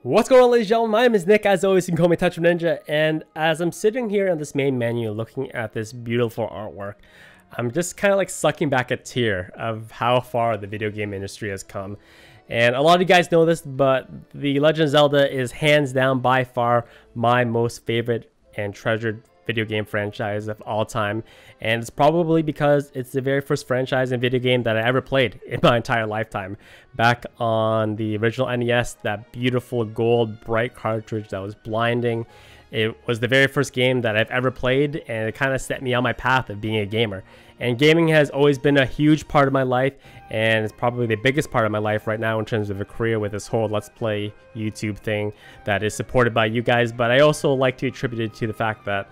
What's going on, ladies and gentlemen? My name is Nick. As always, you can call me Touch of Ninja. And as I'm sitting here on this main menu looking at this beautiful artwork, I'm just kind of like sucking back a tear of how far the video game industry has come. And a lot of you guys know this, but the Legend of Zelda is hands down by far my most favorite and treasured video game franchise of all time. And it's probably because it's the very first franchise and video game that I ever played in my entire lifetime. Back on the original NES, that beautiful gold bright cartridge that was blinding. It was the very first game that I've ever played, and it kind of set me on my path of being a gamer. And gaming has always been a huge part of my life, and it's probably the biggest part of my life right now in terms of a career with this whole Let's Play YouTube thing that is supported by you guys. But I also like to attribute it to the fact that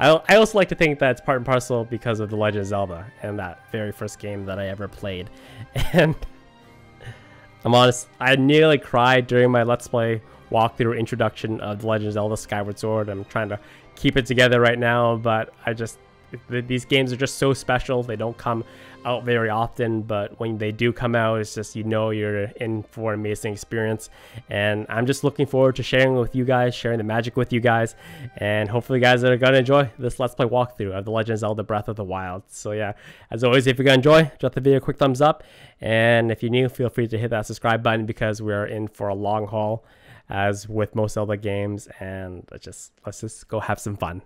I also like to think that it's part and parcel because of The Legend of Zelda and that very first game that I ever played. And I'm honest, I nearly cried during my Let's Play walkthrough introduction of The Legend of Zelda Skyward Sword. I'm trying to keep it together right now, but these games are just so special. They don't come out very often, but when they do come out, it's just, you know, you're in for an amazing experience. And I'm just looking forward to sharing with you guys, sharing the magic with you guys, and hopefully you guys are gonna enjoy this Let's Play walkthrough of The Legend of Zelda Breath of the Wild. So yeah, as always, if you're gonna enjoy, drop the video a quick thumbs up, and if you're new, feel free to hit that subscribe button because we're in for a long haul, as with most Zelda games. And let's just go have some fun.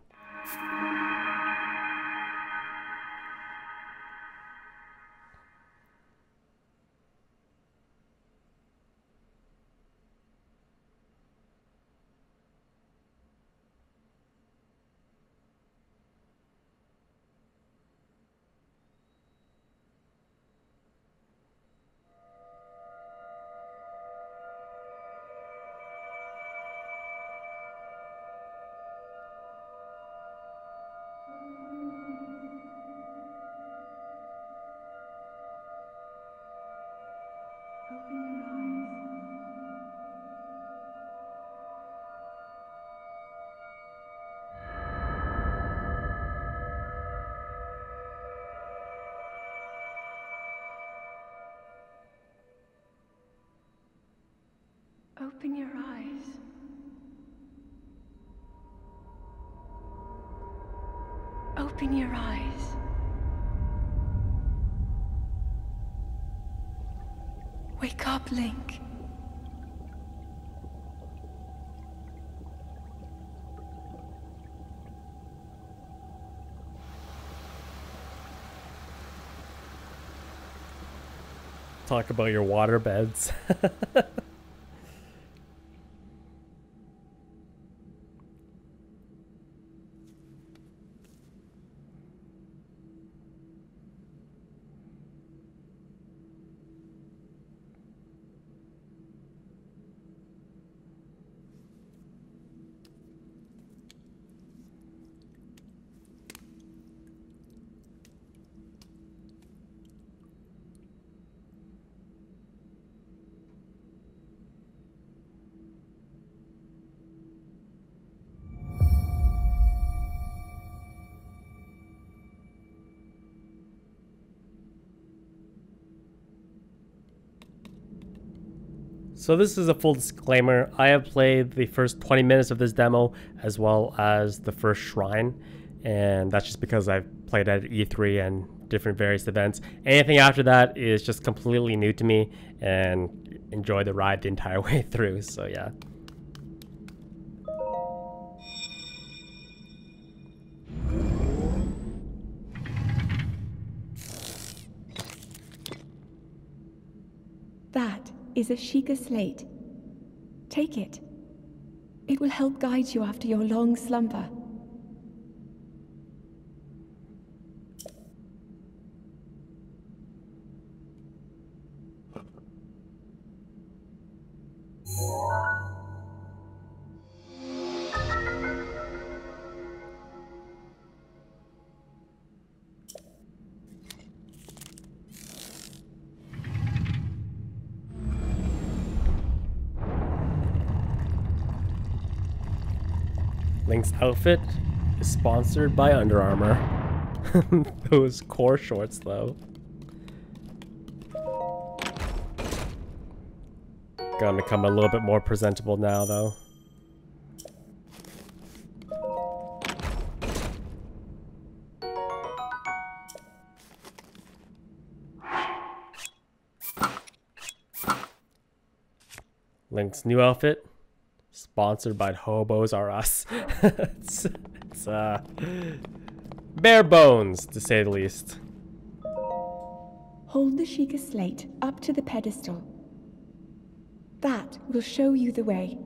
Open your eyes. Open your eyes. Wake up, Link. Talk about your water beds. So this is a full disclaimer. I have played the first 20 minutes of this demo as well as the first shrine, and that's just because I've played at E3 and different various events. Anything after that is just completely new to me, and enjoy the ride the entire way through. So yeah. That is a Sheikah slate. Take it. It will help guide you after your long slumber. Link's outfit is sponsored by Under Armour. Those core shorts though. Gonna become a little bit more presentable now, though. Link's new outfit, sponsored by Hobos R Us. it's bare bones, to say the least. Hold the Sheikah slate up to the pedestal. That will show you the way.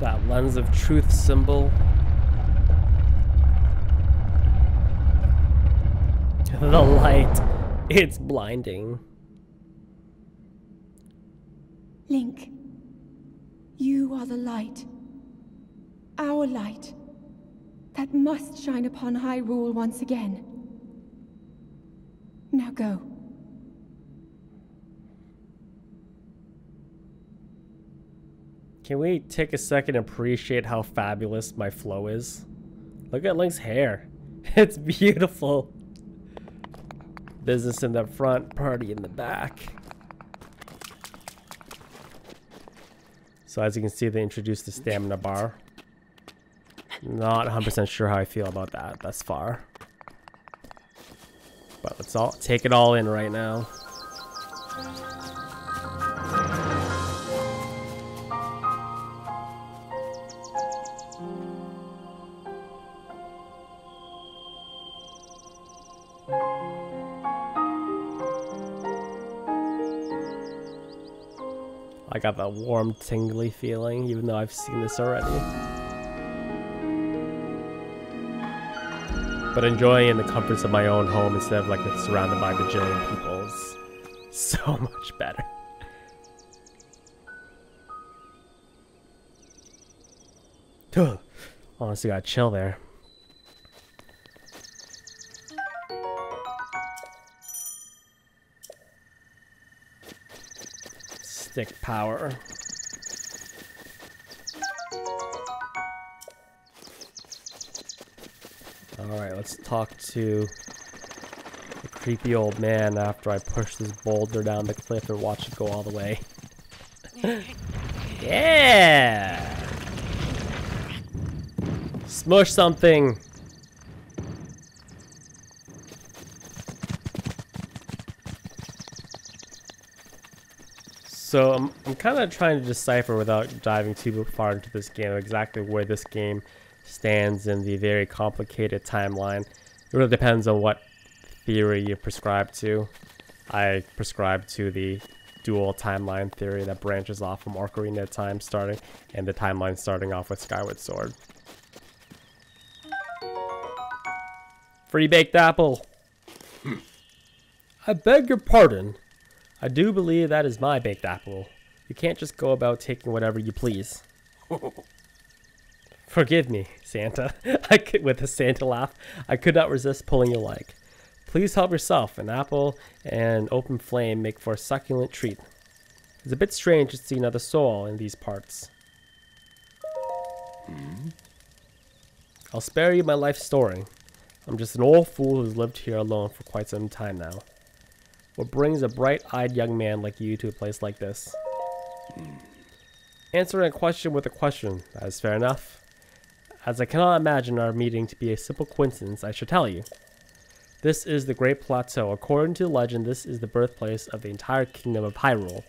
That lens of truth symbol. The light, it's blinding. Link, you are the light. Our light. That must shine upon Hyrule once again. Now go. Can we take a second and appreciate how fabulous my flow is? Look at Link's hair. It's beautiful. Business in the front, party in the back. So as you can see, they introduced the stamina bar. Not 100% sure how I feel about that thus far. But let's all take it all in right now. I got that warm, tingly feeling, even though I've seen this already. But enjoying in the comforts of my own home instead of like surrounded by bajillion people is so much better. Honestly, gotta chill there. Stick power. Alright, let's talk to the creepy old man after I push this boulder down the cliff and watch it go all the way. Yeah! Smush something! So I'm kind of trying to decipher without diving too far into this game exactly where this game stands in the very complicated timeline. It really depends on what theory you prescribe to. I prescribe to the dual timeline theory that branches off from Ocarina of Time starting and the timeline starting off with Skyward Sword. Free baked apple. I beg your pardon. I do believe that is my baked apple. You can't just go about taking whatever you please. Forgive me, Santa. With a Santa laugh, I could not resist pulling your leg. Please help yourself. An apple and open flame make for a succulent treat. It's a bit strange to see another soul in these parts. I'll spare you my life story. I'm just an old fool who's lived here alone for quite some time now. What brings a bright-eyed young man like you to a place like this? Answering a question with a question. That is fair enough. As I cannot imagine our meeting to be a simple coincidence, I shall tell you. This is the Great Plateau. According to legend, this is the birthplace of the entire kingdom of Hyrule.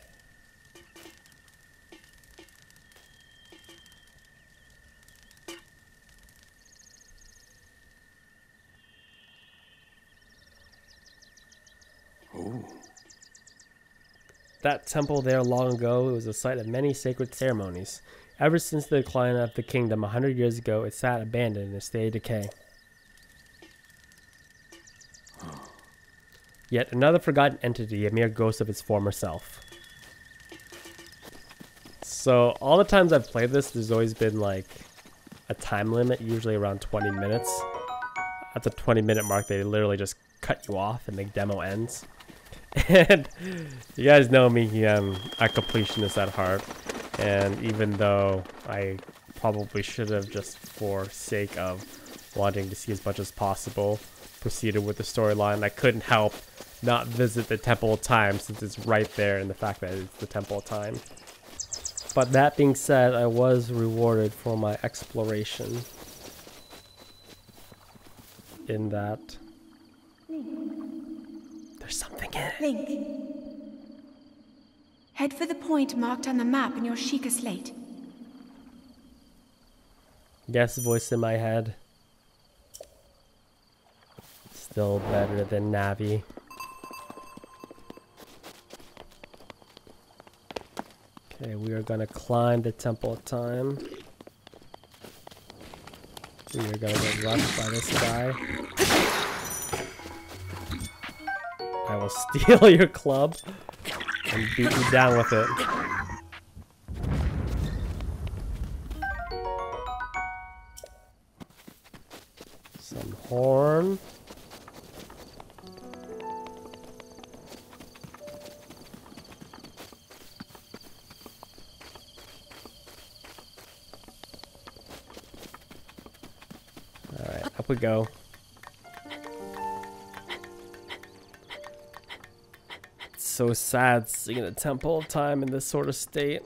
That temple there long ago, it was a site of many sacred ceremonies. Ever since the decline of the kingdom 100 years ago, it sat abandoned in a state of decay. Yet another forgotten entity, a mere ghost of its former self. So all the times I've played this, there's always been like a time limit, usually around 20 minutes. at the 20-minute mark, they literally just cut you off and the demo ends. And you guys know me, I'm a completionist at heart. And even though I probably should have, just for sake of wanting to see as much as possible, proceeded with the storyline, I couldn't help not visit the Temple of Time since it's right there in the fact that it's the Temple of Time. But that being said, I was rewarded for my exploration in that there's something in it. Link. Head for the point marked on the map in your Sheikah slate. Yes, voice in my head. Still better than Navi. Okay, we are gonna climb the Temple of Time. We are gonna get rushed by this guy. I will steal your club and beat you down with it. Some horn. Alright, up we go. It's so sad seeing the Temple of Time in this sort of state.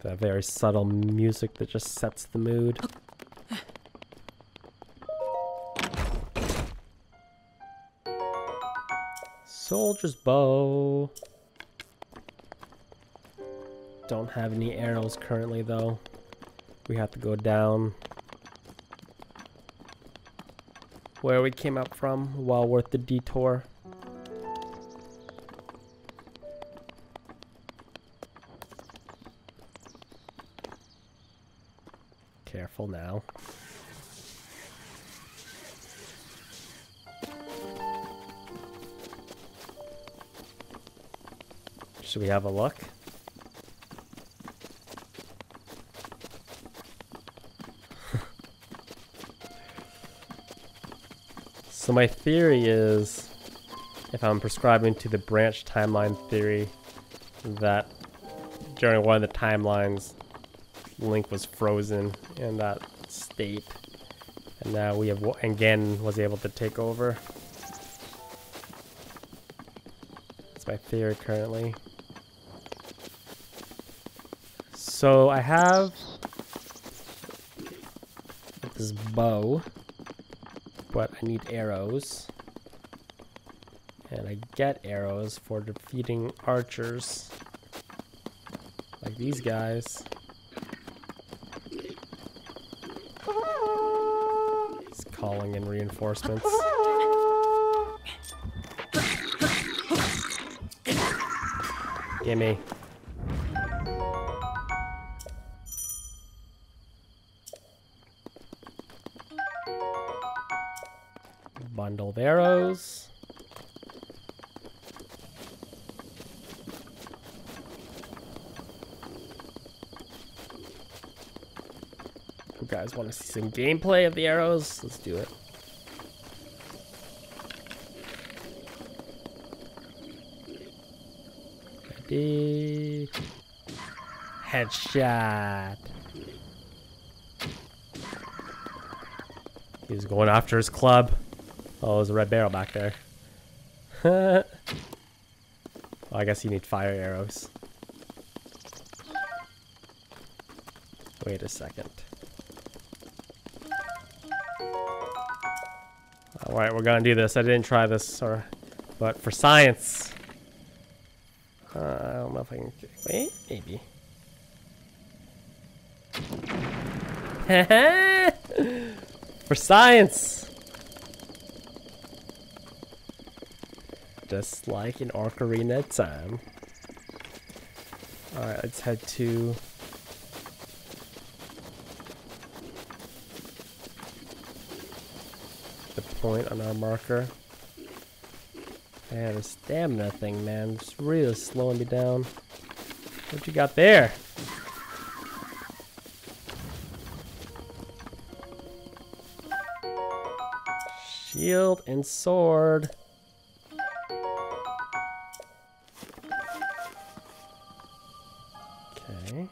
That very subtle music that just sets the mood. Soldier's bow. Don't have any arrows currently though. We have to go down where we came up from. Well worth the detour. Careful now. Should we have a look? So my theory is, if I'm prescribing to the branch timeline theory, that during one of the timelines, Link was frozen in that state, and now we have, and Ganon was able to take over. That's my theory currently. So I have this bow, but I need arrows, and I get arrows for defeating archers like these guys. He's calling in reinforcements. Gimme. Bundle of arrows. You guys want to see some gameplay of the arrows? Let's do it. Ready. Headshot. He's going after his club. Oh, there's a red barrel back there. Well, I guess you need fire arrows. Wait a second. Alright, we're gonna do this. I didn't try this, but for science. I don't know if I can... Wait, maybe. For science! Just like in Ocarina of Time. Alright, let's head to... the point on our marker. Yeah, the stamina thing, man, it's really slowing me down. What you got there? Shield and sword. Okay.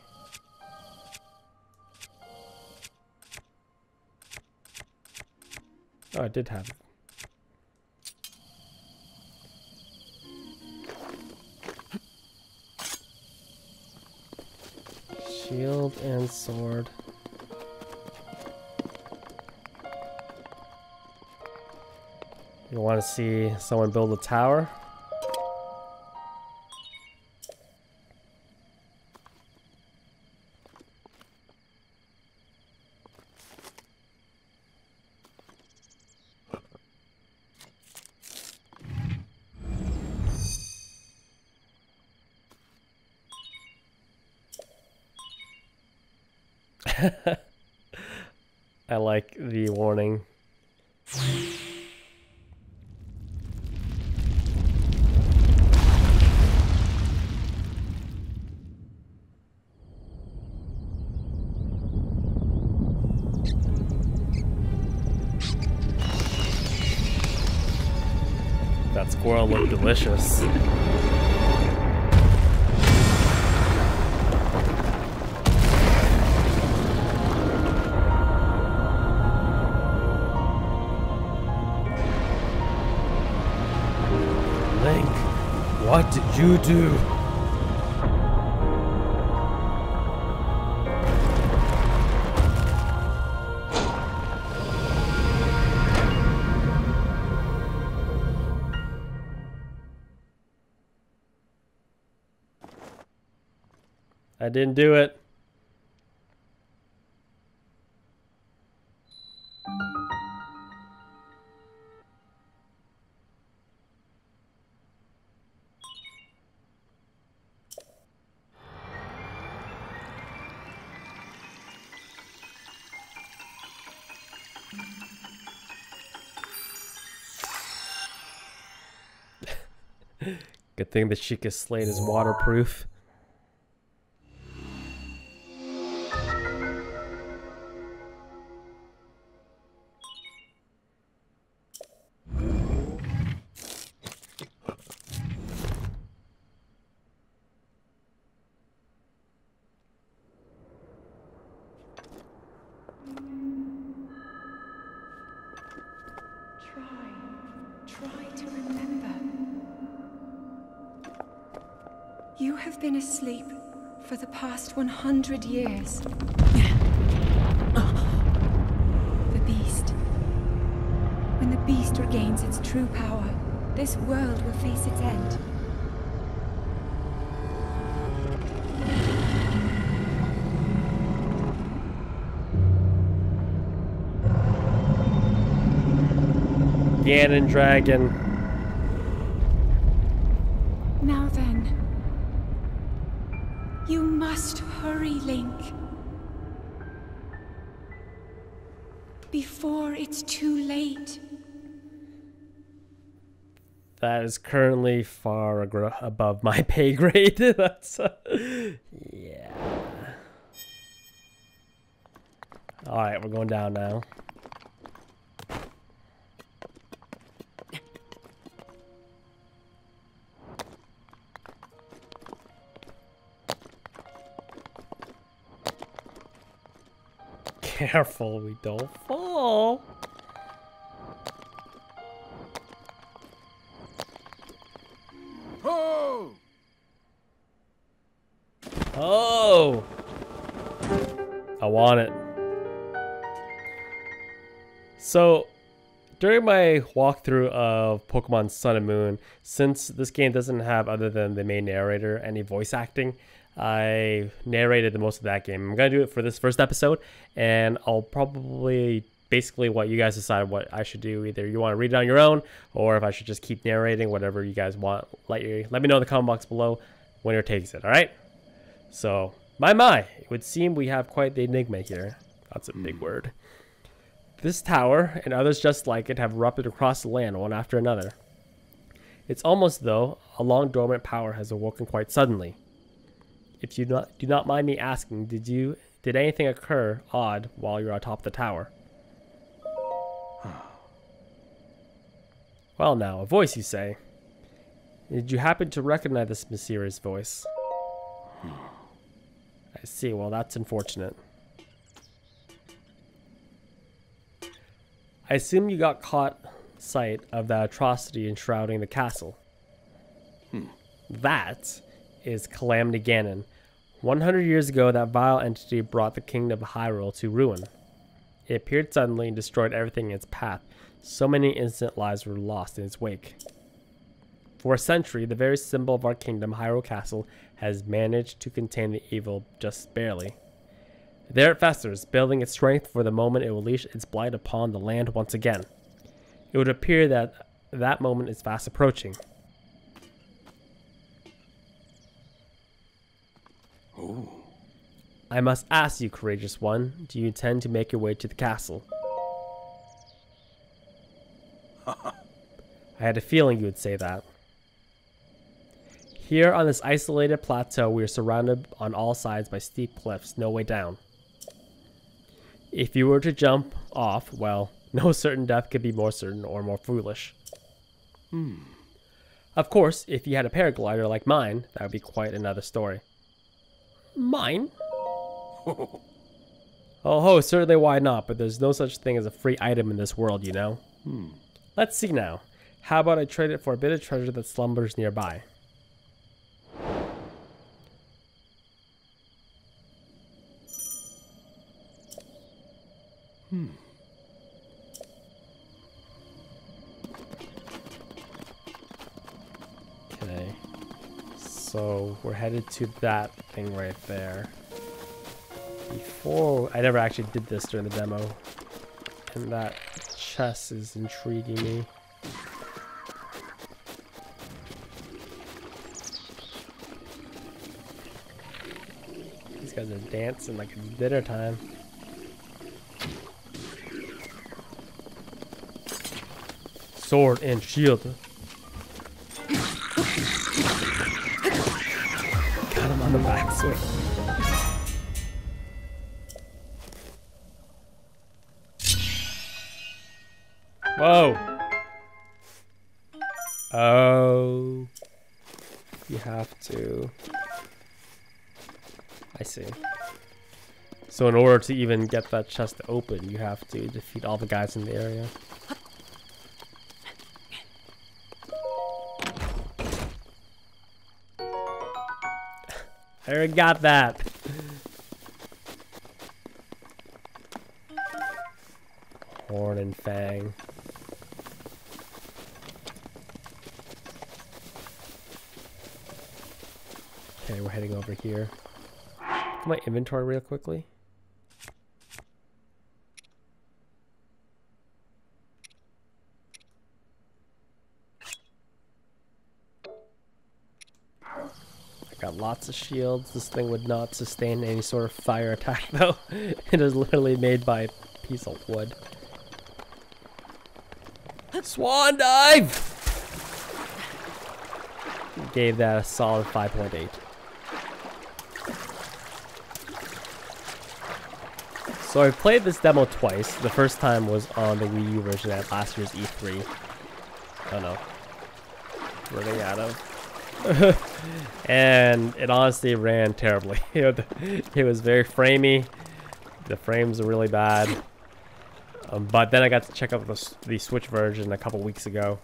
Oh, I did have it. Shield and sword. You want to see someone build a tower? I like the warning. That squirrel looked delicious. Link, what did you do? I didn't do it. Good thing the Sheikah slate is waterproof. Try to remember. You have been asleep for the past 100 years. The beast. When the beast regains its true power, this world will face its end. Ganon dragon. Now then, you must hurry, Link. Before it's too late. That is currently far above my pay grade. That's yeah. All right, we're going down now. Careful, we don't fall. Oh! Oh! I want it. So, during my walkthrough of Pokemon Sun and Moon, since this game doesn't have, other than the main narrator, any voice acting, I narrated the most of that game. I'm going to do it for this first episode, and I'll probably basically what you guys decide what I should do. Either you want to read it on your own, or if I should just keep narrating, whatever you guys want. Let me know in the comment box below. Winner takes it, all right? So, my, it would seem we have quite the enigma here. That's a big word. This tower and others just like it have erupted across the land one after another. It's almost though a long dormant power has awoken quite suddenly. If you do not mind me asking, did anything occur odd while you were atop the tower? Well now, a voice you say. Did you happen to recognize this mysterious voice? I see, well that's unfortunate. I assume you got caught sight of that atrocity enshrouding the castle. That is Calamity Ganon. 100 years ago, that vile entity brought the Kingdom of Hyrule to ruin. It appeared suddenly and destroyed everything in its path. So many innocent lives were lost in its wake. For a century, the very symbol of our kingdom, Hyrule Castle, has managed to contain the evil just barely. There it festers, building its strength for the moment it will unleash its blight upon the land once again. It would appear that that moment is fast approaching. Oh. I must ask you, courageous one, do you intend to make your way to the castle? I had a feeling you would say that. Here on this isolated plateau, we are surrounded on all sides by steep cliffs, no way down. If you were to jump off, well, no certain death could be more certain or more foolish. Of course, if you had a paraglider like mine, that would be quite another story. Mine? Oh, certainly why not, but there's no such thing as a free item in this world, you know? Let's see now. How about I trade it for a bit of treasure that slumbers nearby? Okay. So we're headed to that thing right there. Before, I never actually did this during the demo. And that chest is intriguing me. These guys are dancing like it's dinner time. Sword and shield. Got him on the backswing. Whoa. Oh. You have to. I see. So in order to even get that chest to open, you have to defeat all the guys in the area. I already got that. Horn and Fang. Okay, we're heading over here. Look at my inventory real quickly. Got lots of shields. This thing would not sustain any sort of fire attack though. It is literally made by a piece of wood. Swan dive! Gave that a solid 5.8. So I played this demo twice. The first time was on the Wii U version at last year's E3. Oh no. Running out of. And it honestly ran terribly. It was very framey. The frames are really bad. But then I got to check out the Switch version a couple weeks ago,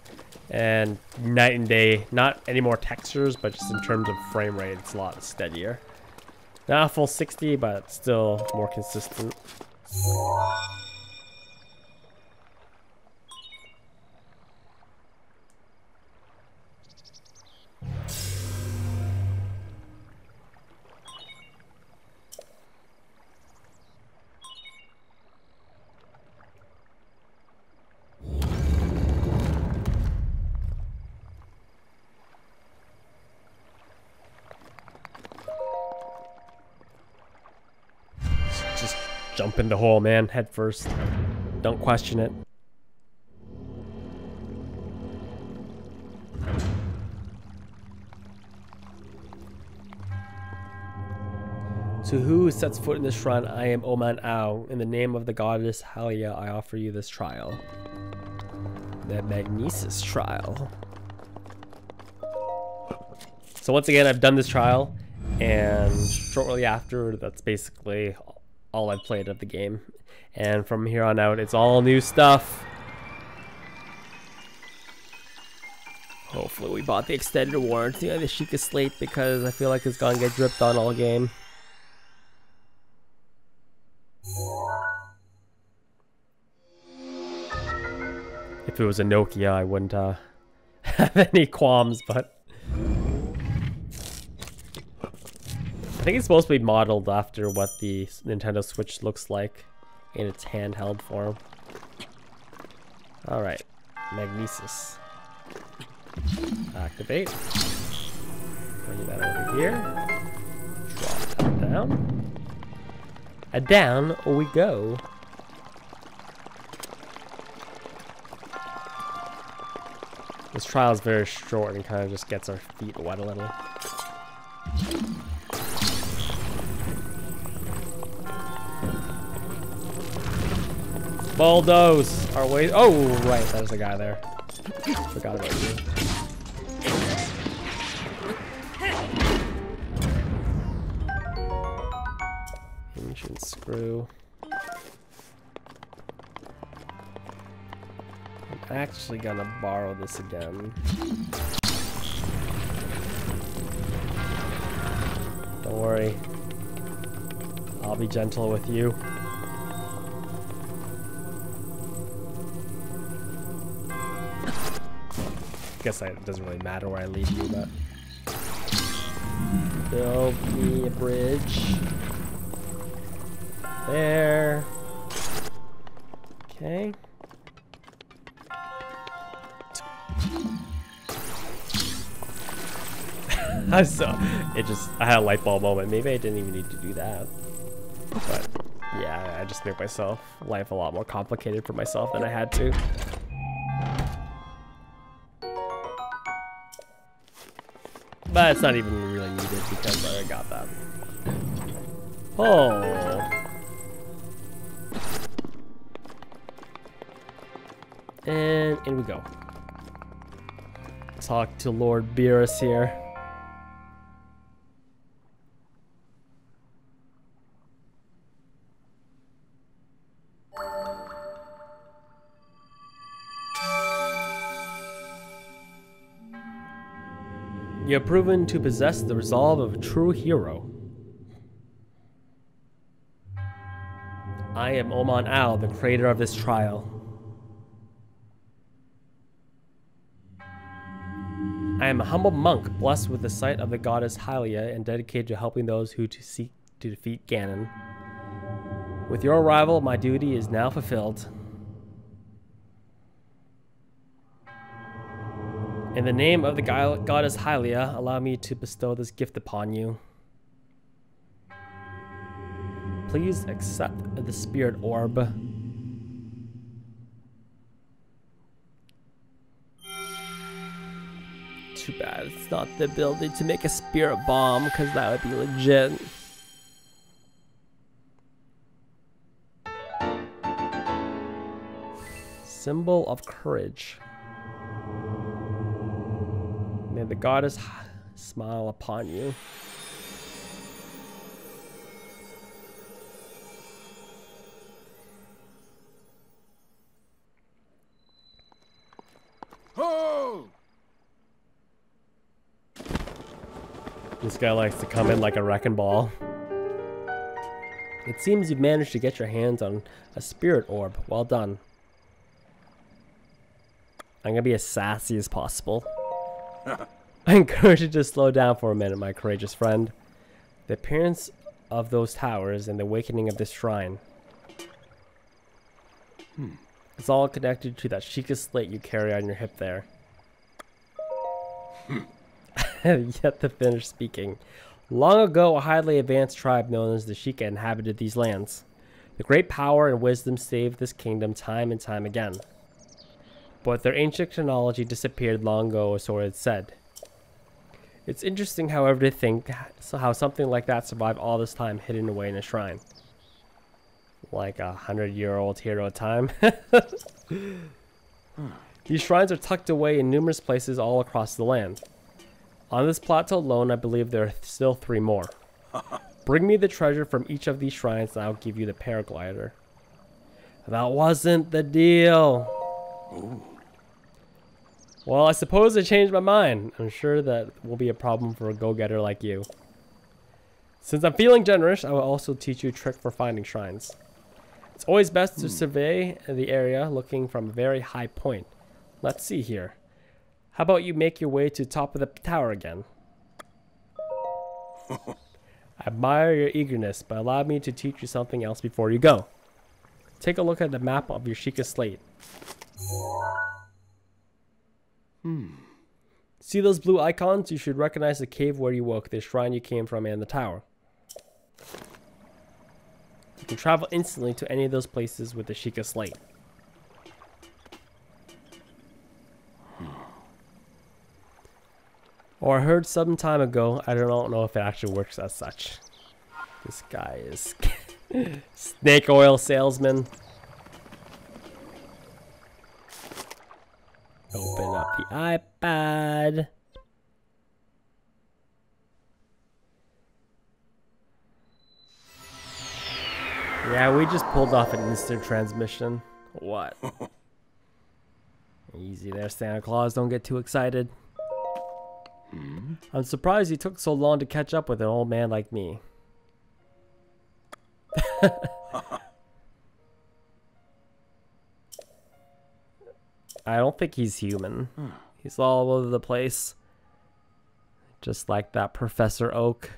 and night and day. Not any more textures, but just in terms of frame rate, it's a lot steadier. Not full 60, but still more consistent. Jump in the hole, man, head first. Don't question it. To who sets foot in this shrine, I am Oman Ao. In the name of the goddess Hylia, I offer you this trial. The MAGNESIS trial. So once again, I've done this trial, and shortly after, that's basically all I've played of the game. And from here on out, it's all new stuff. Hopefully we bought the extended warranty on the Sheikah SLATE, because I feel like it's gonna get dripped on all game. If it was a Nokia, I wouldn't have any qualms, but I think it's supposed to be modeled after what the Nintendo Switch looks like in its handheld form. Alright, MAGNESIS. Activate. Bring that over here. Drop that down. And down we go. This trial is very short and kind of just gets our feet wet a little. Bulldoze our way. Oh, right, there's a guy there. Forgot about you. Ancient screw. I'm actually gonna borrow this again. Don't worry. I'll be gentle with you. Guess it doesn't really matter where I leave you, but build me a bridge. There. Okay. I had a light bulb moment. Maybe I didn't even need to do that. But yeah, I just made myself life a lot more complicated for myself than I had to. But it's not even really needed because I already got that. Oh. And in we go. Talk to Lord Beerus here. You have proven to possess the resolve of a true hero. I am Oman Al, the creator of this trial. I am a humble monk, blessed with the sight of the goddess Hylia and dedicated to helping those who seek to defeat Ganon. With your arrival, my duty is now fulfilled. In the name of the goddess Hylia, allow me to bestow this gift upon you. Please accept the spirit orb. Too bad it's not the ability to make a spirit bomb, because that would be legit. Symbol of courage. May the goddess smile upon you. Oh! This guy likes to come in like a wrecking ball. It seems you've managed to get your hands on a spirit orb. Well done. I'm gonna be as sassy as possible. I encourage you to slow down for a minute, my courageous friend. The appearance of those towers and the awakening of this shrine. It's all connected to that Sheikah SLATE you carry on your hip there. Yet to finish speaking. Long ago, a highly advanced tribe known as the Sheikah inhabited these lands. The great power and wisdom saved this kingdom time and time again. But their ancient technology disappeared long ago, so it's said. It's interesting, however, to think how something like that survived all this time hidden away in a shrine. Like 100-year-old hero time. These shrines are tucked away in numerous places all across the land. On this plateau alone, I believe there are still 3 more. Bring me the treasure from each of these shrines and I'll give you the paraglider. That wasn't the deal. Ooh. Well, I suppose I changed my mind. I'm sure that will be a problem for a go-getter like you. Since I'm feeling generous, I will also teach you a trick for finding shrines. It's always best to survey the area looking from a very high point. Let's see here. How about you make your way to the top of the tower again? I admire your eagerness, but allow me to teach you something else before you go. Take a look at the map of your Sheikah slate. See those blue icons? You should recognize the cave where you woke, the shrine you came from, and the tower. You can travel instantly to any of those places with the Sheikah slate. Or I heard some time ago, I don't know if it actually works as such. This guy is snake oil salesman. Open up the iPad. Yeah, we just pulled off an instant transmission. What? Easy there, Santa Claus. Don't get too excited. I'm surprised he took so long to catch up with an old man like me. I don't think he's human. He's all over the place. Just like that Professor Oak.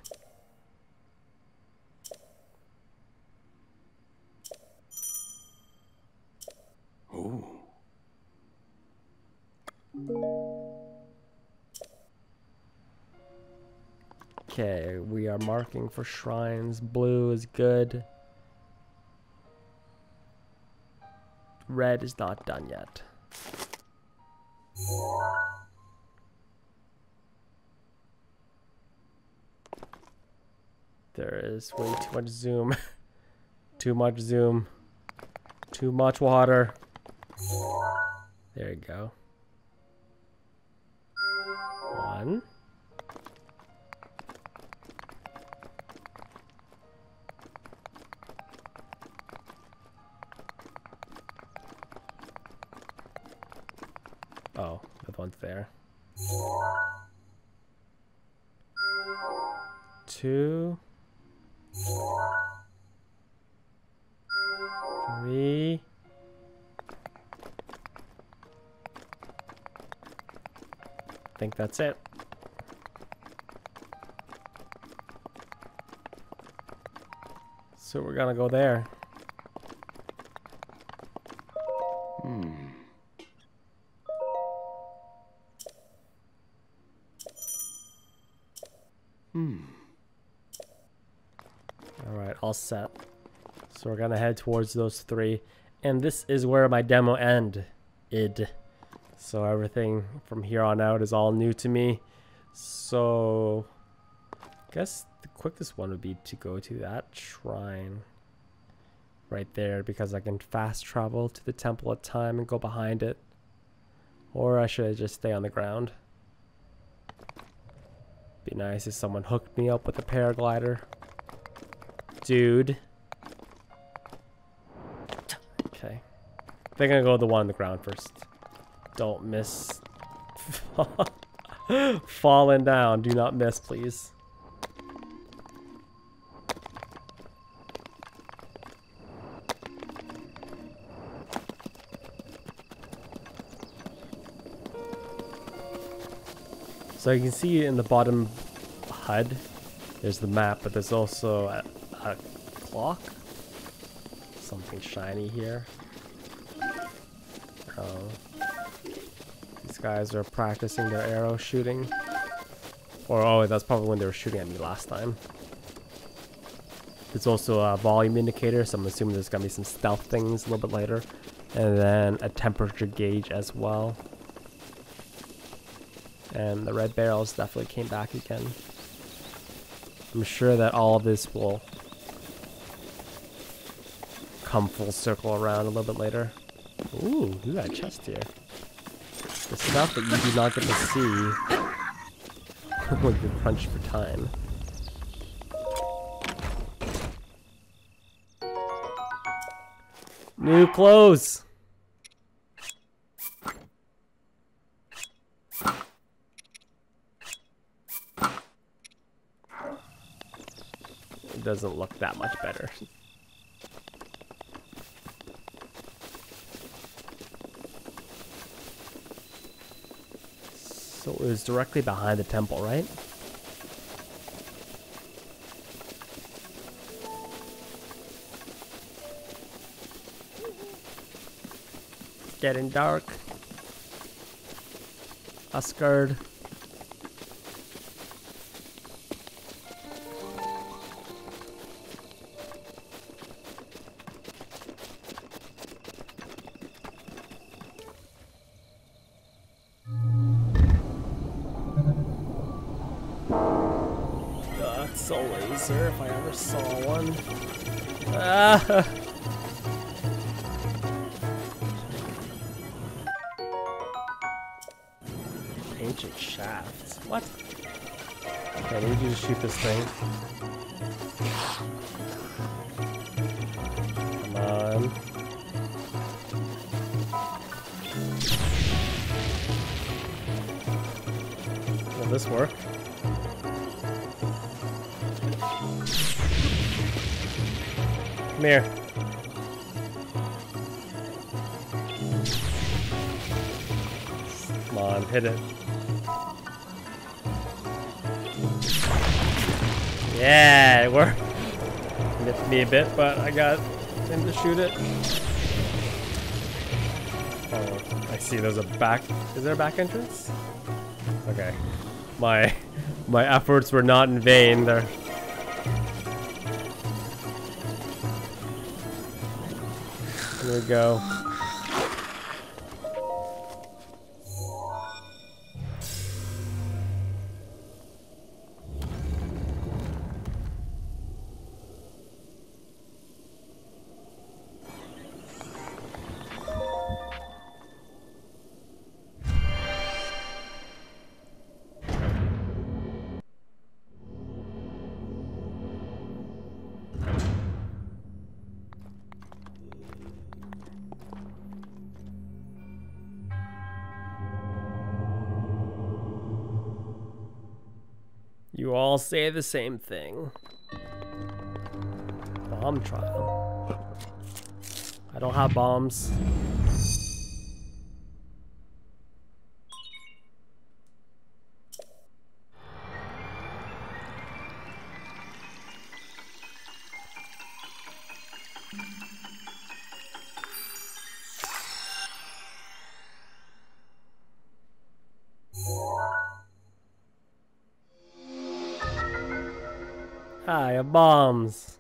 Ooh. Okay, we are marking for shrines. Blue is good. Red is not done yet. There is way too much zoom. Too much zoom. Too much water. There you go. 1. Oh, the one's there. 2. 3. I think that's it. So we're gonna go there. Alright, all set. So we're gonna head towards those 3. And this is where my demo ended. So everything from here on out is all new to me. So I guess the quickest one would be to go to that shrine right there, because I can fast travel to the temple at time and go behind it. Or I should just stay on the ground. Be nice if someone hooked me up with a paraglider. Dude. Okay. I think I'm gonna go the one on the ground first. Don't miss. Falling down. Do not miss, please. So you can see in the bottom HUD, there's the map, but there's also a clock. Something shiny here. Oh. These guys are practicing their arrow shooting. Or, oh, that's probably when they were shooting at me last time. There's also a volume indicator, so I'm assuming there's gonna be some stealth things a little bit later. And then a temperature gauge as well. And the red barrels definitely came back again. I'm sure that all of this will come full circle around a little bit later. Ooh, we got a chest here. The stuff that you do not get to see when you're crunched for time. New clothes! It doesn't look that much better. So it was directly behind the temple, right? It's getting dark. Asgard. Soul laser, if I ever saw one. Ah. Ancient shafts. What? Okay, I need you to shoot this thing. Come on. Will this work? Come here. Come on, hit it. Yeah, it worked. Nipped me a bit, but I got him to shoot it. Oh, I see there's a back. Is there a back entrance? Okay. My efforts were not in vain there. There we go. You all say the same thing. Bomb trial. I don't have bombs. I have bombs.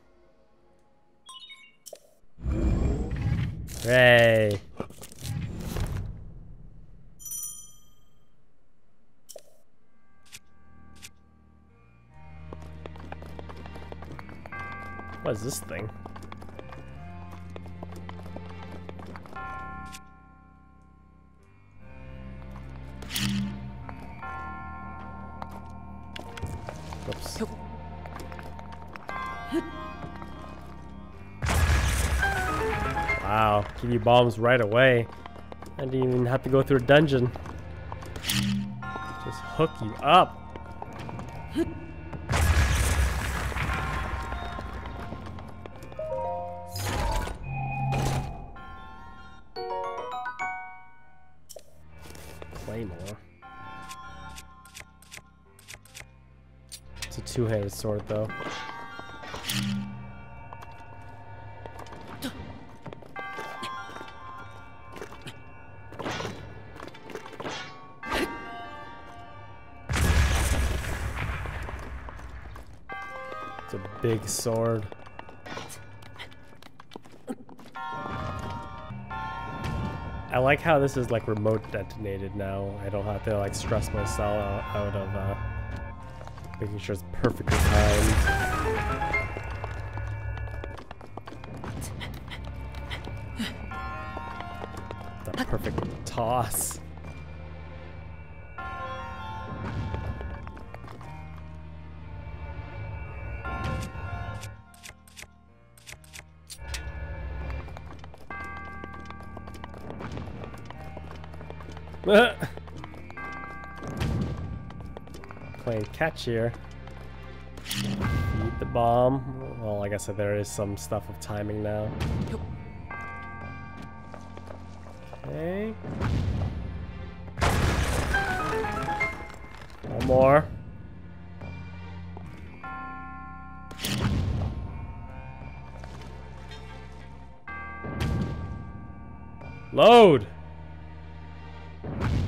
Hooray. What is this thing? Oops. Wow, give you bombs right away. I didn't even have to go through a dungeon. Just hook you up. Claymore. It's a two-handed sword though. It's a big sword. like how this is like remote detonated now. I don't have to like stress myself out of making sure it's perfectly timed. The perfect toss. Playing catch here. Eat the bomb. Well, like I said, there is some stuff of timing now. Okay. One more. Load!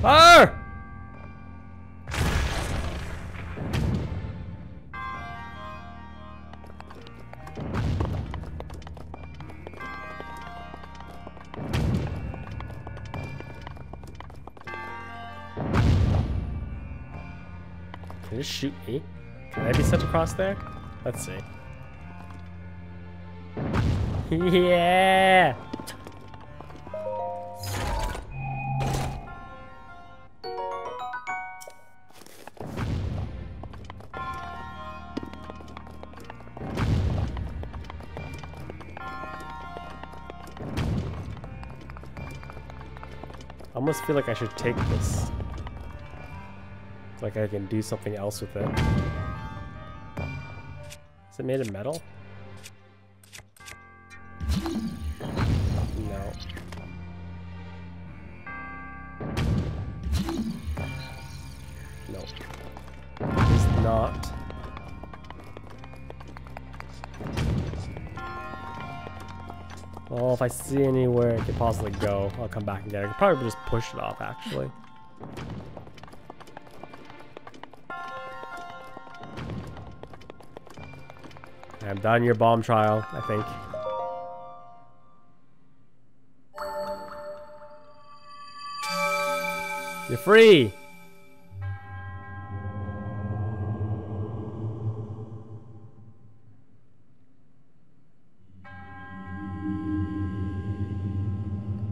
Fire! Can you just shoot me? Can I be sent across there? Let's see. Yeah! I almost feel like I should take this. It's like I can do something else with it. Is it made of metal? No. No. It's not. Well, if I see anywhere it could possibly go, I'll come back and get it. I could probably just push it off, actually. I'm done your bomb trial, I think. You're free!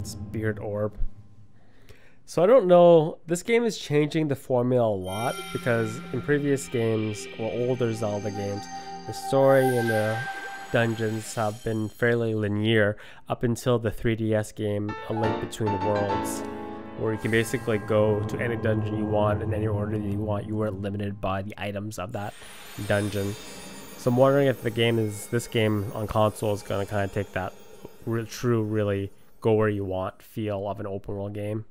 Spirit orb. So I don't know, this game is changing the formula a lot because in previous games, or older Zelda games, the story and the dungeons have been fairly linear up until the 3DS game, A Link Between Worlds, where you can basically go to any dungeon you want in any order that you want. You weren't limited by the items of that dungeon. So I'm wondering if this game on console is going to kind of take that true, really go where you want feel of an open world game.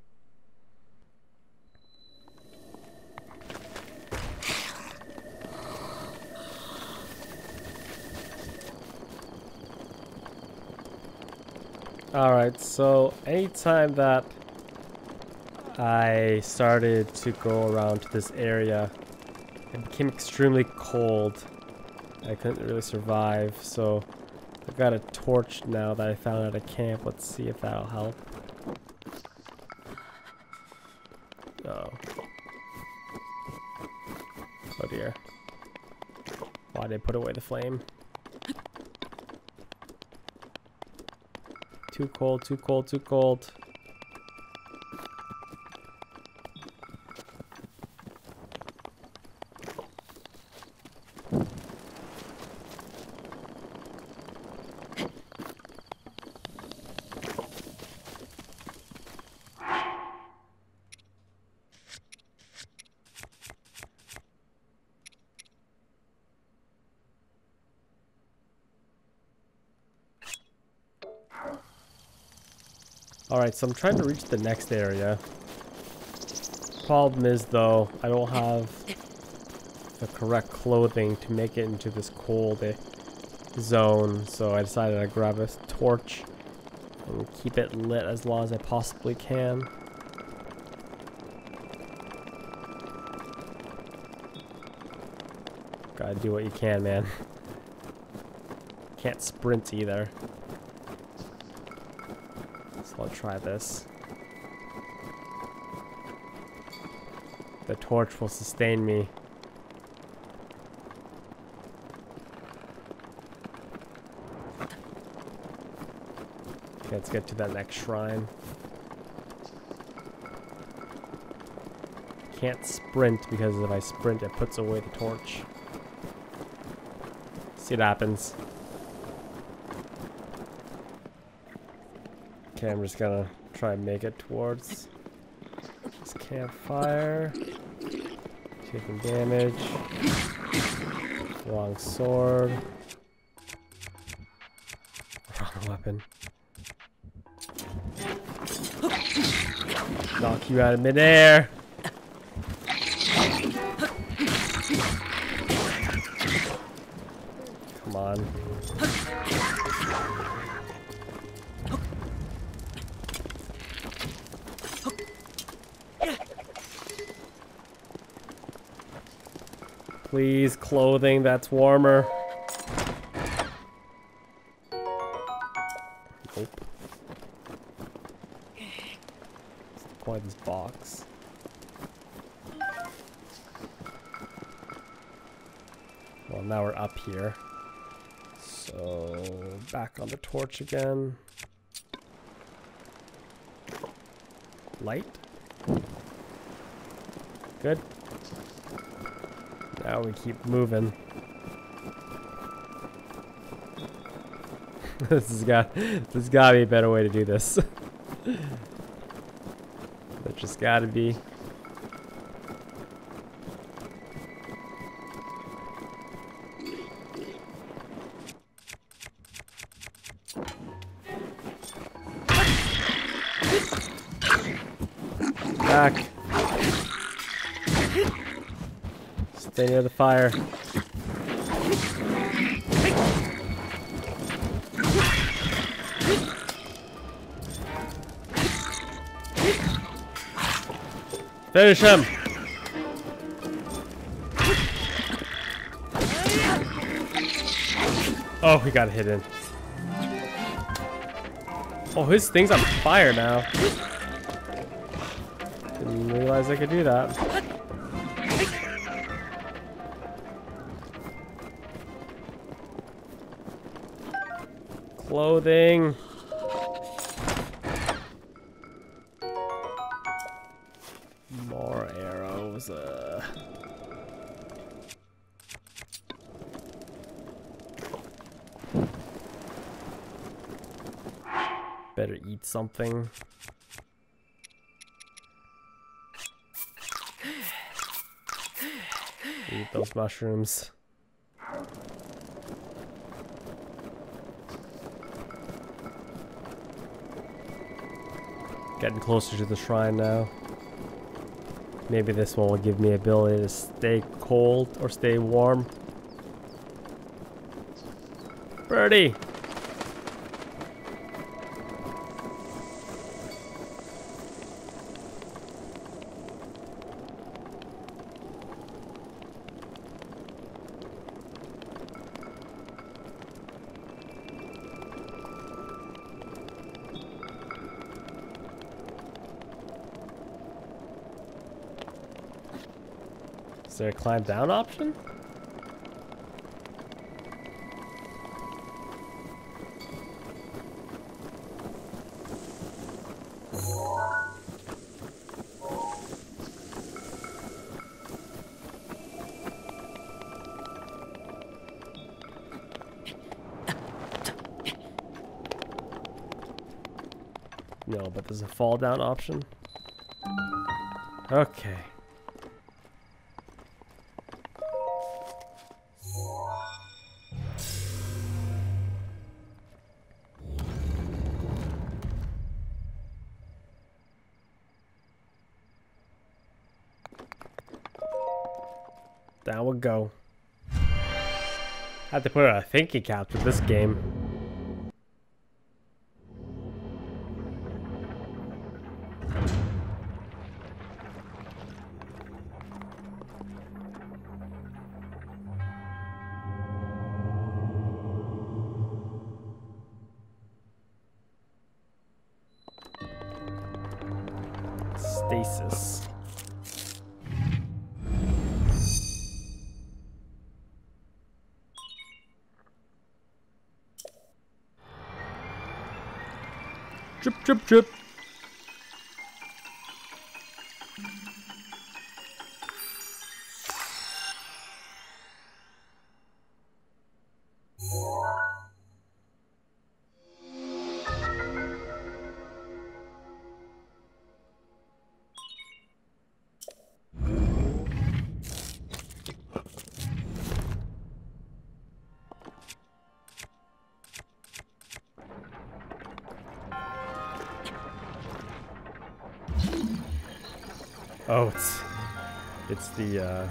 Alright, so anytime that I started to go around to this area, it became extremely cold. I couldn't really survive, so I've got a torch now that I found at a camp. Let's see if that'll help. Oh. Oh dear. Why did I put away the flame? Too cold, too cold, too cold. Alright, so I'm trying to reach the next area. Problem is, though, I don't have the correct clothing to make it into this cold zone, so I decided to grab a torch and keep it lit as long as I possibly can. Gotta do what you can, man. Can't sprint either. So I'll try this. The torch will sustain me. Okay, let's get to that next shrine. Can't sprint because if I sprint it puts away the torch. See what happens. Okay, I'm just gonna try and make it towards this campfire. Taking damage. Wrong sword. Wrong weapon. Knock you out of midair. Come on. Please, clothing that's warmer. Nope. Let's deploy this box. Well, now we're up here. So, back on the torch again. Light. Good. Now we keep moving. There's gotta be a better way to do this. There just gotta be. Back. Stay near the fire. Finish him. Oh, he got hidden. Oh, his thing's on fire now. Didn't realize I could do that. Clothing. More arrows. Better eat something. Eat those mushrooms. Getting closer to the shrine now. Maybe this one will give me ability to stay cold or stay warm. Birdie! Is there a climb down option? No, but there's a fall down option. Okay. Down we go. Had to put a thinking cap to this game. Stasis. Drip, drip, drip. Oh, it's the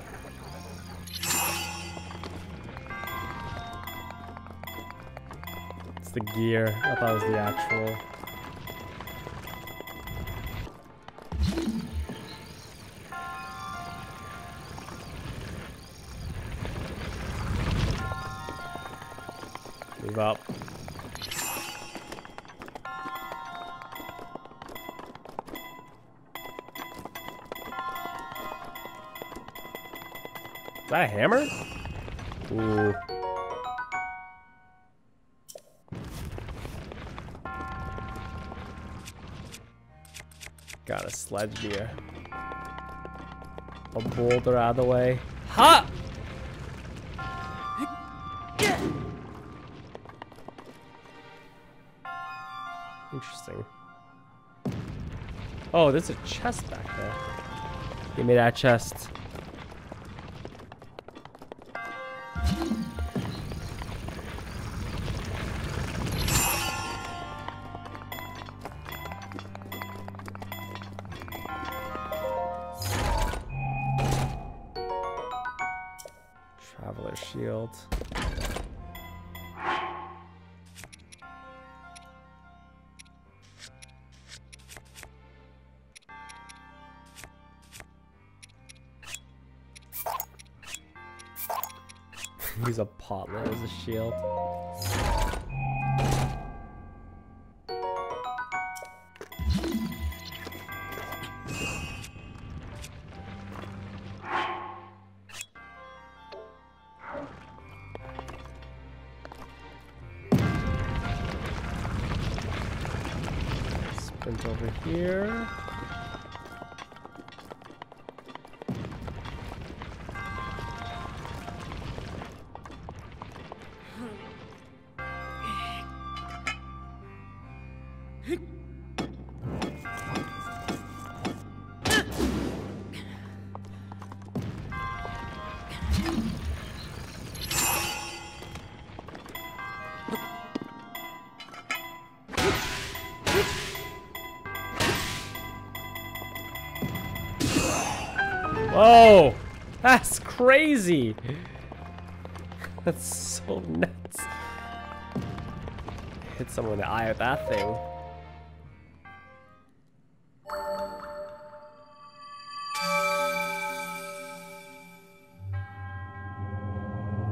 it's the gear. I thought it was the actual. Move up. Is that a hammer? Ooh. Gotta sledge me a boulder out of the way. Ha! Interesting. Oh, there's a chest back there. Give me that chest. Traveler shield. Use a potlet as a shield. Sprint over here. Oh, that's crazy. That's so nuts. Hit someone in the eye with that thing.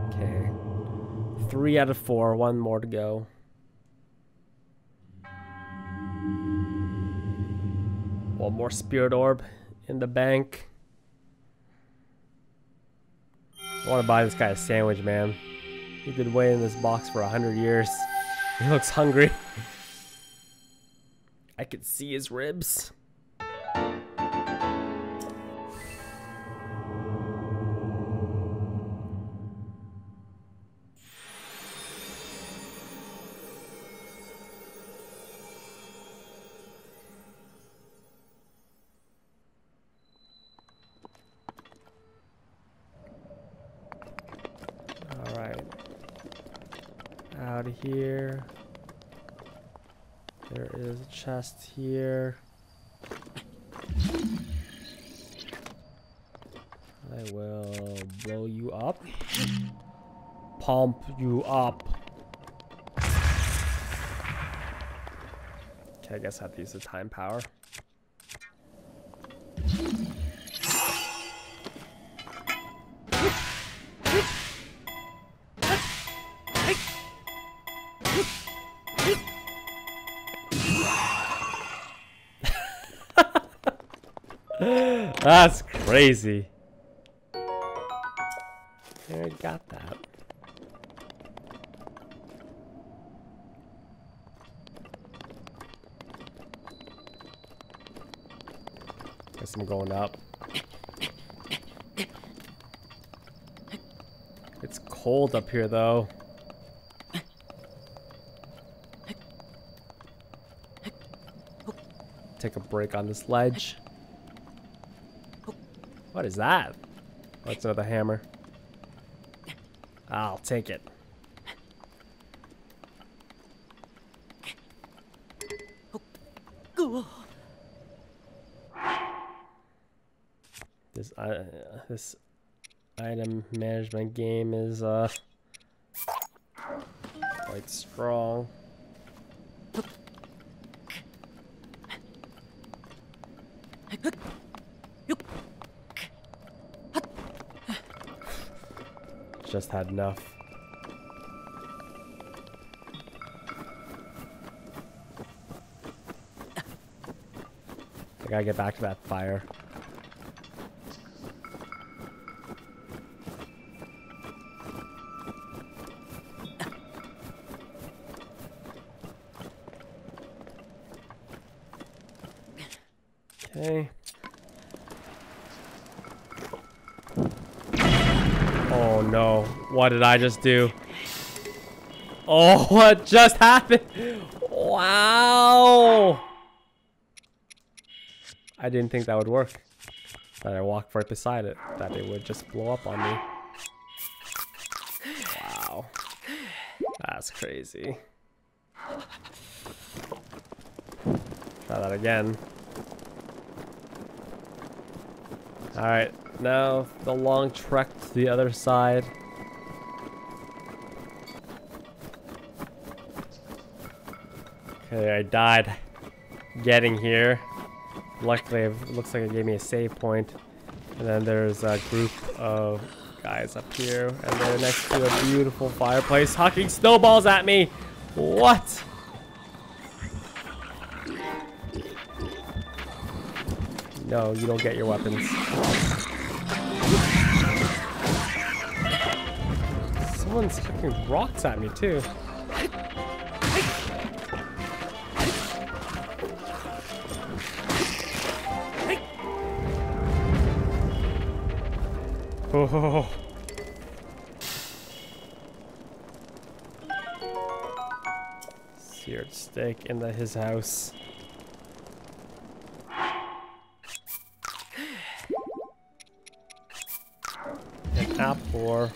Okay. 3 out of 4, 1 more to go. One more spirit orb in the bank. I want to buy this guy a sandwich, man. He's been waiting in this box for 100 years. He looks hungry. I can see his ribs. Out of here. There is a chest here. I will blow you up. Pump you up. Okay, I guess I have to use the time power. That's crazy. I got that. I'm going up. It's cold up here though. Take a break on this ledge. What is that? Oh, it's another hammer. I'll take it. This item management game is quite strong. Just had enough. I gotta get back to that fire. Okay. Oh no, what did I just do? Oh, what just happened? Wow! I didn't think that would work. That I walked right beside it, that it would just blow up on me. Wow. That's crazy. Try that again. Alright, now the long trek to the other side. Okay, I died getting here. Luckily, it looks like it gave me a save point. And then there's a group of guys up here. And they're next to a beautiful fireplace, hucking snowballs at me. What? No, you don't get your weapons. Someone's hucking rocks at me, too. Oh. Seared steak into his house. An apple.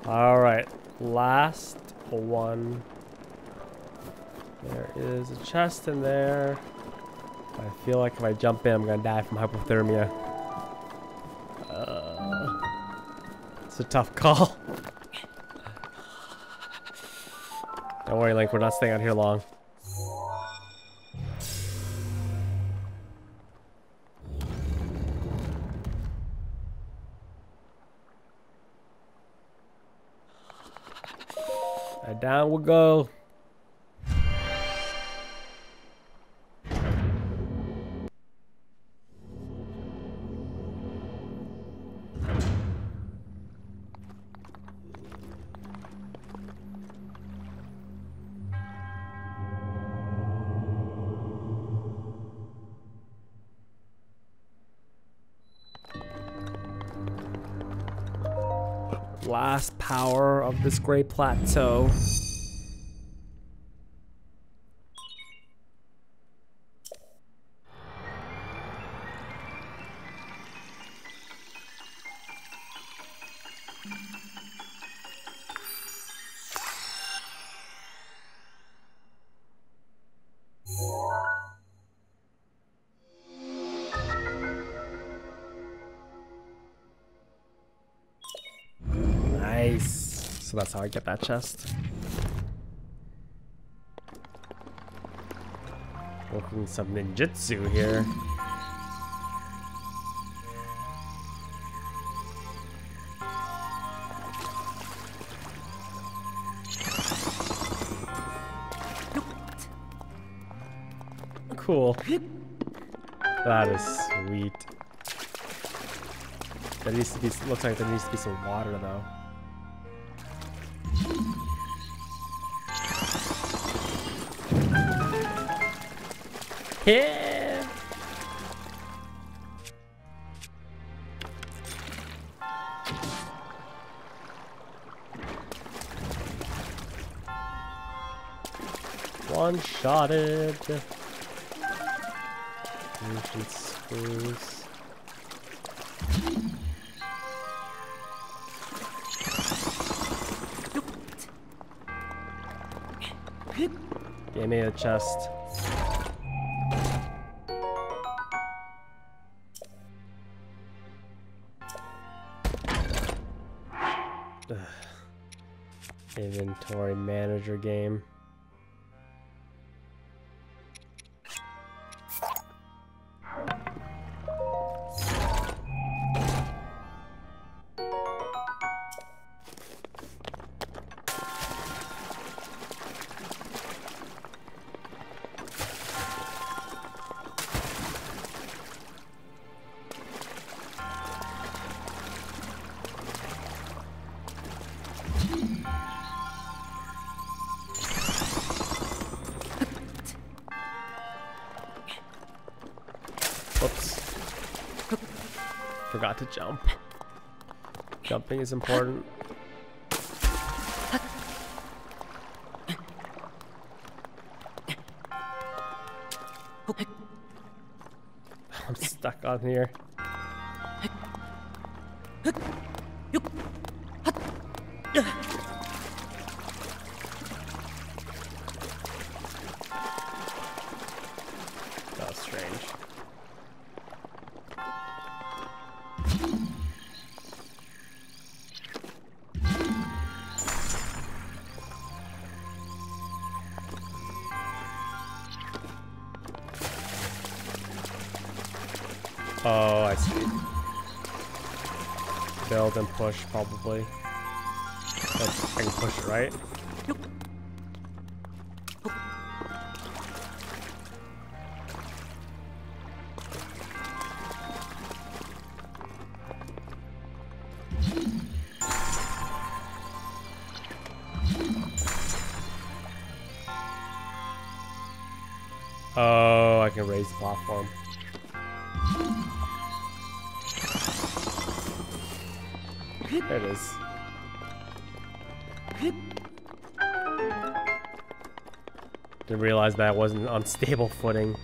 Alright, last one. There is a chest in there. I feel like if I jump in, I'm gonna die from hypothermia. It's a tough call. Don't worry, Link, we're not staying out here long. Down we go. Last power of this great plateau. So that's how I get that chest. Working some ninjutsu here. Cool. That is sweet. There needs to be, looks like there needs to be some water though. Yeah. One-shotted. Ancient screws. Give me a chest. Ugh. Inventory manager game. Whoops. Forgot to jump. Jumping is important. I'm stuck on here. That was strange. Oh, I see. Build and push, probably. But I can push it, right? Oh, I can raise the platform. There it is. Didn't realize that I wasn't on stable footing.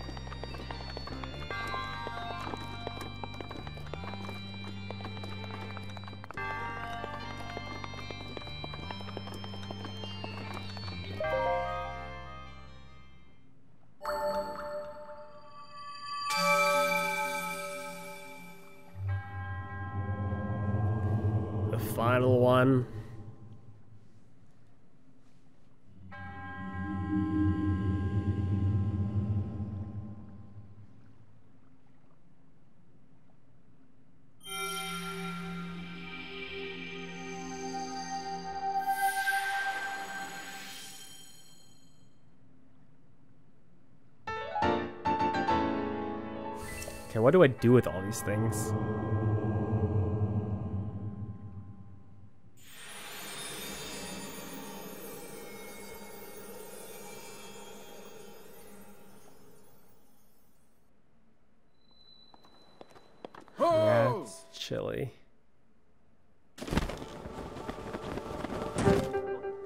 Final one. Okay, what do I do with all these things? That's chilly.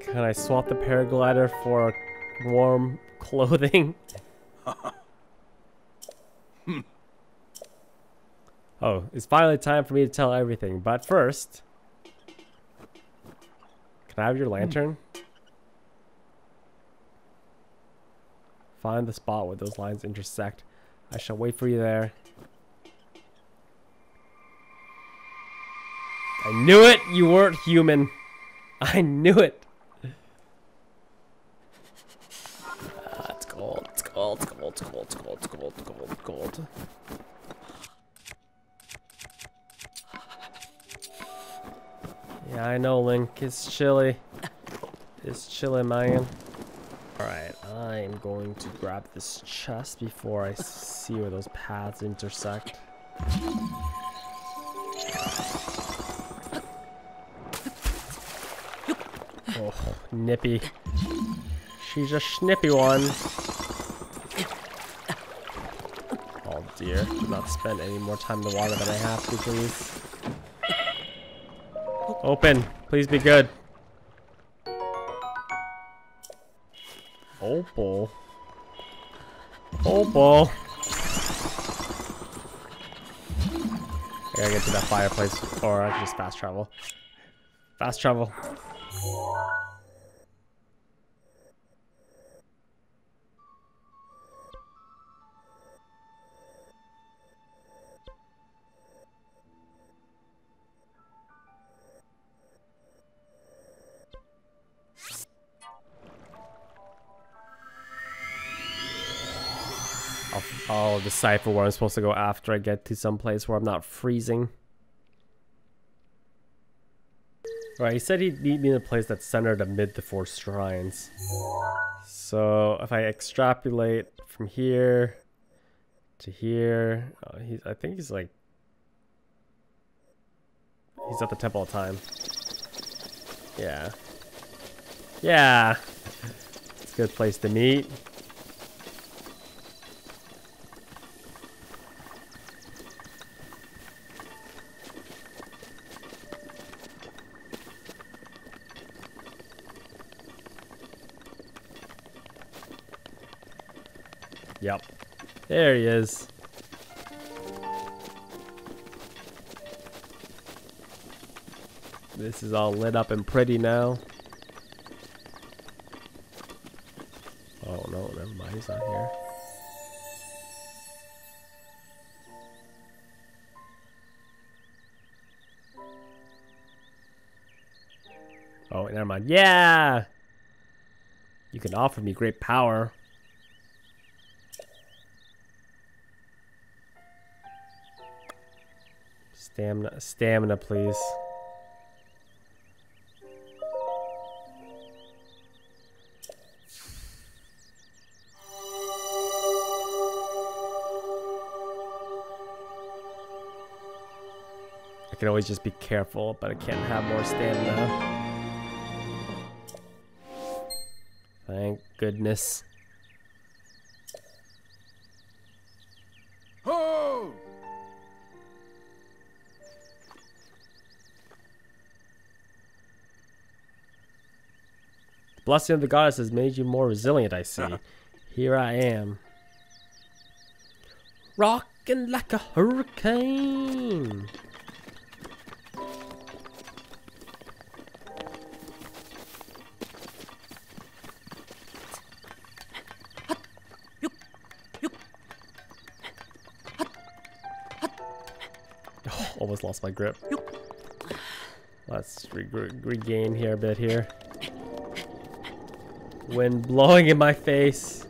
Can I swap the paraglider for warm clothing? Oh, it's finally time for me to tell everything, but first, can I have your lantern? Find the spot where those lines intersect. I shall wait for you there. I knew it! You weren't human. I knew it. It's gold. It's gold. It's gold. It's gold. It's gold. It's gold. It's gold. It's gold. Yeah, I know, Link. It's chilly. It's chilly, man. Alright, I'm going to grab this chest before I see where those paths intersect. Oh, nippy. She's a snippy one. Oh dear, do not spend any more time in the water than I have to, please. Open, please be good. Opal. Opal. I gotta get to that fireplace, or I can just fast travel. Fast travel. I'll decipher where I'm supposed to go after I get to some place where I'm not freezing. Right, he said he'd meet me in a place that's centered amid the 4 shrines. So if I extrapolate from here to here, I think he's like, he's at the Temple of Time. Yeah. Yeah. It's a good place to meet. Yep. There he is. This is all lit up and pretty now. Oh no, never mind, he's not here. Oh, never mind. Yeah! You can offer me great power. Stamina, please. I can always just be careful, but I can't have more stamina. Thank goodness. Ho! The blessing of the goddess has made you more resilient, I see. Here I am. Rocking like a hurricane. Oh, almost lost my grip. Let's regain here a bit here. Wind blowing in my face.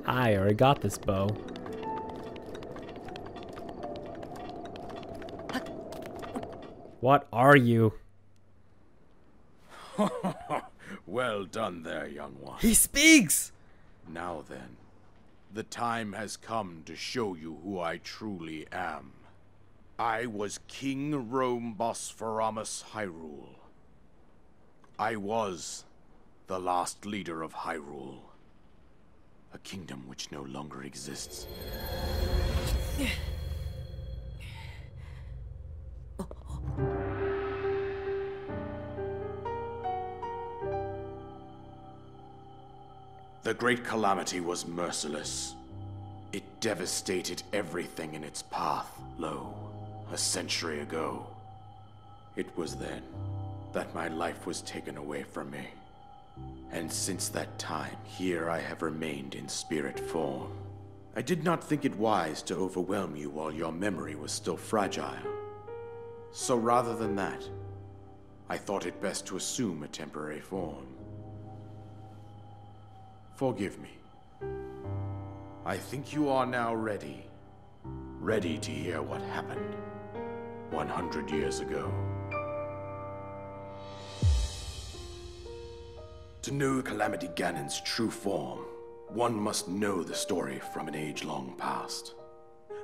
I already got this bow. What are you? Well done there, young one. He speaks! Now then, the time has come to show you who I truly am. I was King Rome Bosphoramos Hyrule. I was the last leader of Hyrule. A kingdom which no longer exists. The Great Calamity was merciless. It devastated everything in its path, lo, a century ago. It was then that my life was taken away from me. And since that time, here I have remained in spirit form. I did not think it wise to overwhelm you while your memory was still fragile. So rather than that, I thought it best to assume a temporary form. Forgive me. I think you are now ready. Ready to hear what happened 100 years ago. To know Calamity Ganon's true form, one must know the story from an age long past.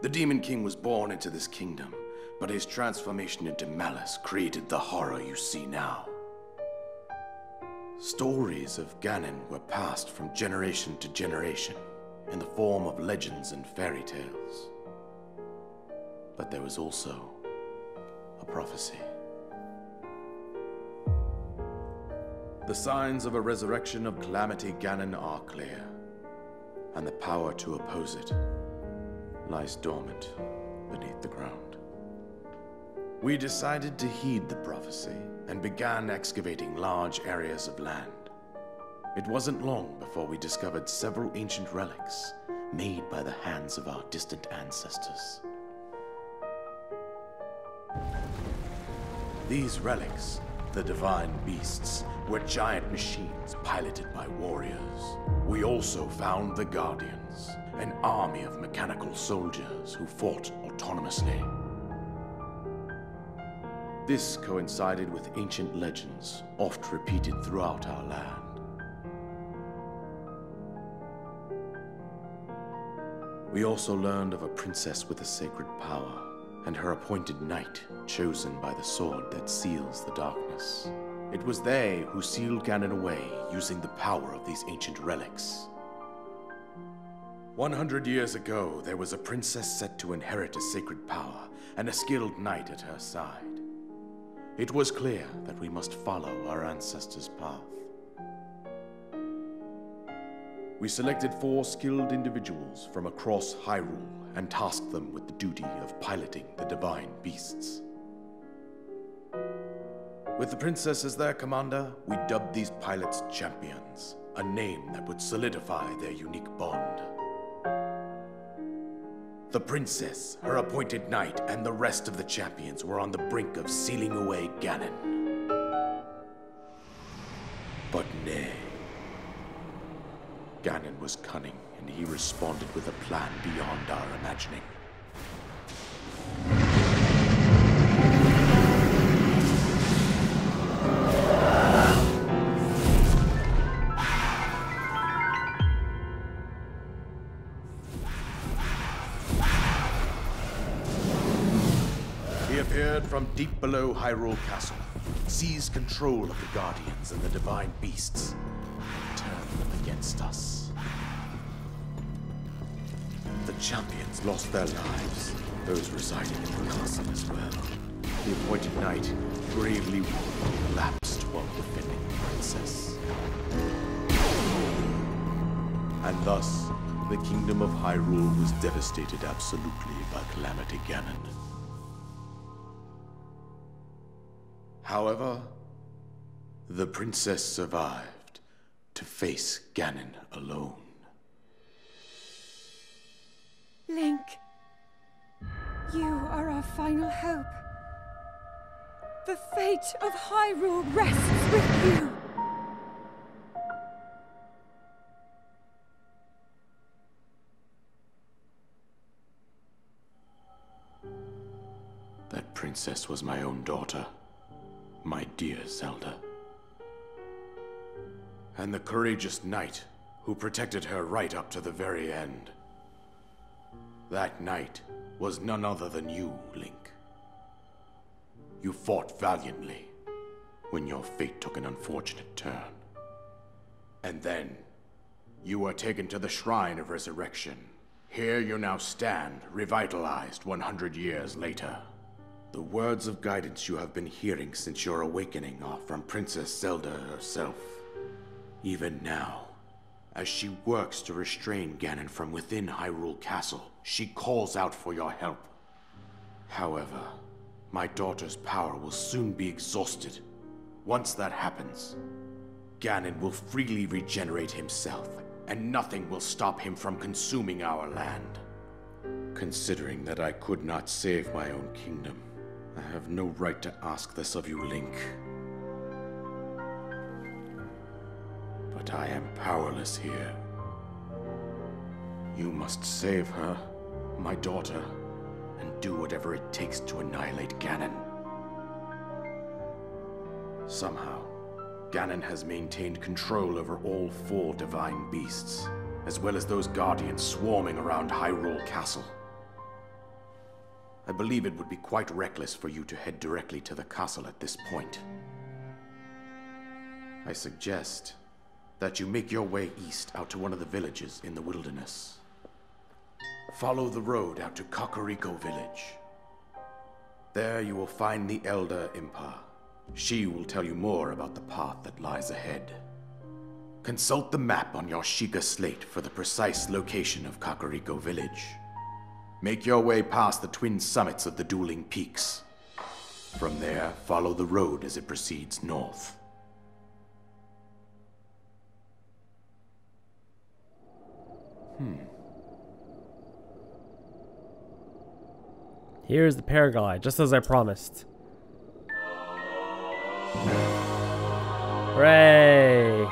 The Demon King was born into this kingdom, but his transformation into malice created the horror you see now. Stories of Ganon were passed from generation to generation in the form of legends and fairy tales. But there was also a prophecy. The signs of a resurrection of Calamity Ganon are clear, and the power to oppose it lies dormant beneath the ground. We decided to heed the prophecy and began excavating large areas of land. It wasn't long before we discovered several ancient relics made by the hands of our distant ancestors. These relics, the divine beasts, were giant machines piloted by warriors. We also found the Guardians, an army of mechanical soldiers who fought autonomously. This coincided with ancient legends, oft repeated throughout our land. We also learned of a princess with a sacred power, and her appointed knight, chosen by the sword that seals the darkness. It was they who sealed Ganon away using the power of these ancient relics. 100 years ago, there was a princess set to inherit a sacred power, and a skilled knight at her side. It was clear that we must follow our ancestors' path. We selected 4 skilled individuals from across Hyrule and tasked them with the duty of piloting the divine beasts. With the princess as their commander, we dubbed these pilots champions, a name that would solidify their unique bond. The princess, her appointed knight, and the rest of the champions were on the brink of sealing away Ganon. But nay. Ganon was cunning, and he responded with a plan beyond our imagining. He appeared from deep below Hyrule Castle, seized control of the Guardians and the divine beasts, and turned them against us. The champions lost their lives, those residing in the castle as well. The appointed knight, bravely wounded, collapsed while defending the princess. And thus, the kingdom of Hyrule was devastated absolutely by Calamity Ganon. However, the princess survived to face Ganon alone. Link, you are our final hope. The fate of Hyrule rests with you. That princess was my own daughter, my dear Zelda. And the courageous knight who protected her right up to the very end. That knight was none other than you, Link. You fought valiantly when your fate took an unfortunate turn. And then, you were taken to the Shrine of Resurrection. Here you now stand, revitalized 100 years later. The words of guidance you have been hearing since your awakening are from Princess Zelda herself. Even now, as she works to restrain Ganon from within Hyrule Castle, she calls out for your help. However, my daughter's power will soon be exhausted. Once that happens, Ganon will freely regenerate himself, and nothing will stop him from consuming our land. Considering that I could not save my own kingdom, I have no right to ask this of you, Link. But I am powerless here. You must save her, my daughter, and do whatever it takes to annihilate Ganon. Somehow, Ganon has maintained control over all 4 divine beasts, as well as those guardians swarming around Hyrule Castle. I believe it would be quite reckless for you to head directly to the castle at this point. I suggest that you make your way east out to one of the villages in the wilderness. Follow the road out to Kakariko village. There you will find the Elder Impa. She will tell you more about the path that lies ahead. Consult the map on your Sheikah slate for the precise location of Kakariko village. Make your way past the twin summits of the dueling peaks. From there, follow the road as it proceeds north. Here's the paraglide, just as I promised. Hooray!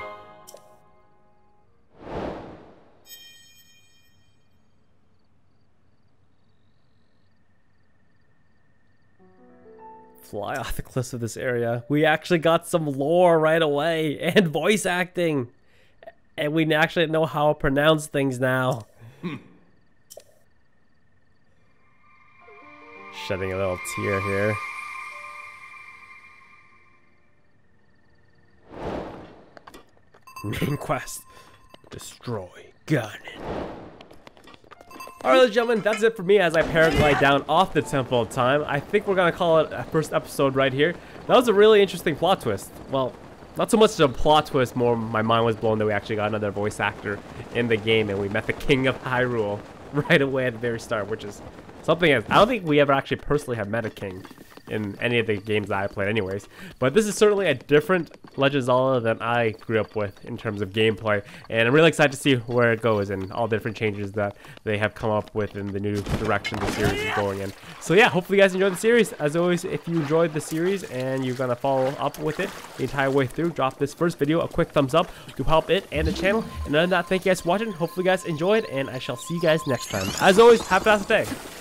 Fly off the cliffs of this area. We actually got some lore right away and voice acting. And we actually know how to pronounce things now. Shedding a little tear here. Main quest. Destroy Ganon. Alright, ladies and gentlemen, that's it for me as I paraglide down off the Temple of Time. I think we're going to call it a first episode right here. That was a really interesting plot twist. Well, not so much a plot twist, more my mind was blown that we actually got another voice actor in the game and we met the King of Hyrule right away at the very start, which is something else. I don't think we ever actually personally have met a king in any of the games that I played anyways. But this is certainly a different Legend of Zelda than I grew up with in terms of gameplay. And I'm really excited to see where it goes and all the different changes that they have come up with in the new direction the series is going in. So yeah, hopefully you guys enjoyed the series. As always, if you enjoyed the series and you're going to follow up with it the entire way through, drop this first video a quick thumbs up to help it and the channel. And other than that, thank you guys for watching. Hopefully you guys enjoyed, and I shall see you guys next time. As always, have a fantastic day.